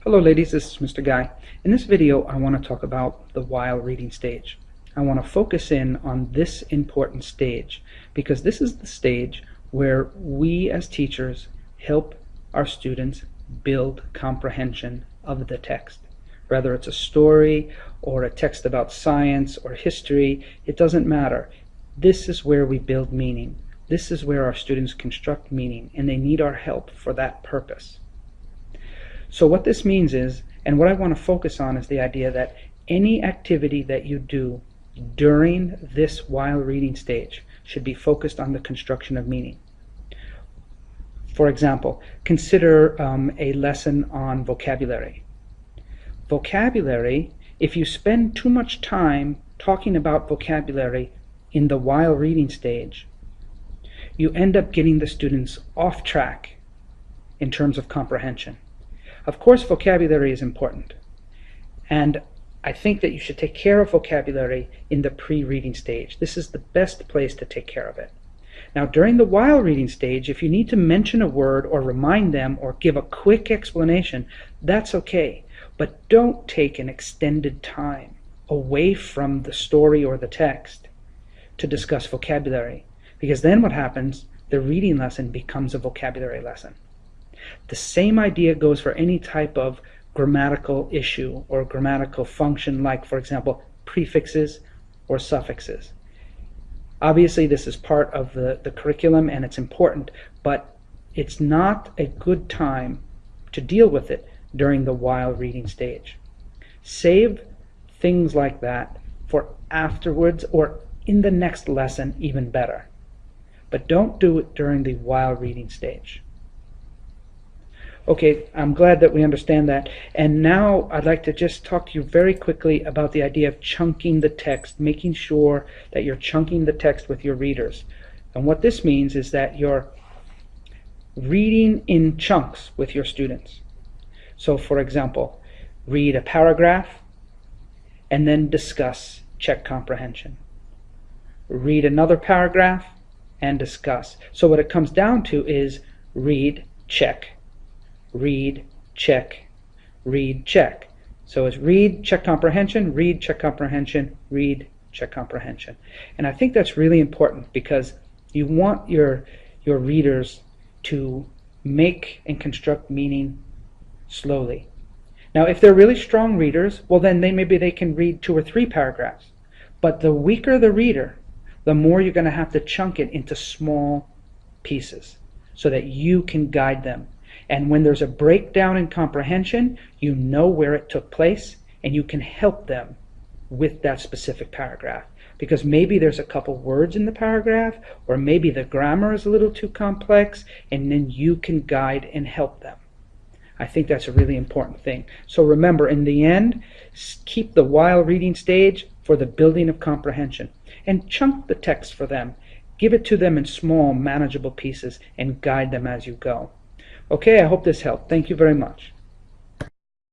Hello ladies, this is Mr. Guy. In this video I want to talk about the while reading stage. I want to focus in on this important stage because this is the stage where we as teachers help our students build comprehension of the text. Whether it's a story or a text about science or history, it doesn't matter. This is where we build meaning. This is where our students construct meaning, and they need our help for that purpose. So what this means is, and what I want to focus on, is the idea that any activity that you do during this while reading stage should be focused on the construction of meaning. For example, consider a lesson on vocabulary. Vocabulary, if you spend too much time talking about vocabulary in the while reading stage, you end up getting the students off track in terms of comprehension. Of course, vocabulary is important, and I think that you should take care of vocabulary in the pre-reading stage. This is the best place to take care of it. Now, during the while reading stage, if you need to mention a word or remind them or give a quick explanation, that's okay, but don't take an extended time away from the story or the text to discuss vocabulary, because then what happens, the reading lesson becomes a vocabulary lesson. The same idea goes for any type of grammatical issue or grammatical function, like, for example, prefixes or suffixes. Obviously, this is part of the curriculum and it's important, but it's not a good time to deal with it during the while reading stage. Save things like that for afterwards or in the next lesson, even better. But don't do it during the while reading stage. Okay, I'm glad that we understand that. And now I'd like to just talk to you very quickly about the idea of chunking the text, making sure that you're chunking the text with your readers. And what this means is that you're reading in chunks with your students. So for example, read a paragraph and then discuss, check comprehension. Read another paragraph and discuss. So what it comes down to is read, check. Read, check, read, check. So it's read, check comprehension, read, check comprehension, read, check comprehension. And I think that's really important because you want your readers to make and construct meaning slowly. Now, if they're really strong readers, well then maybe they can read 2 or 3 paragraphs. But the weaker the reader, the more you're going to have to chunk it into small pieces so that you can guide them. And when there's a breakdown in comprehension, you know where it took place and you can help them with that specific paragraph. Because maybe there's a couple words in the paragraph, or maybe the grammar is a little too complex, and then you can guide and help them. I think that's a really important thing. So remember, in the end, keep the while reading stage for the building of comprehension. And chunk the text for them. Give it to them in small, manageable pieces and guide them as you go. Okay, I hope this helped. Thank you very much.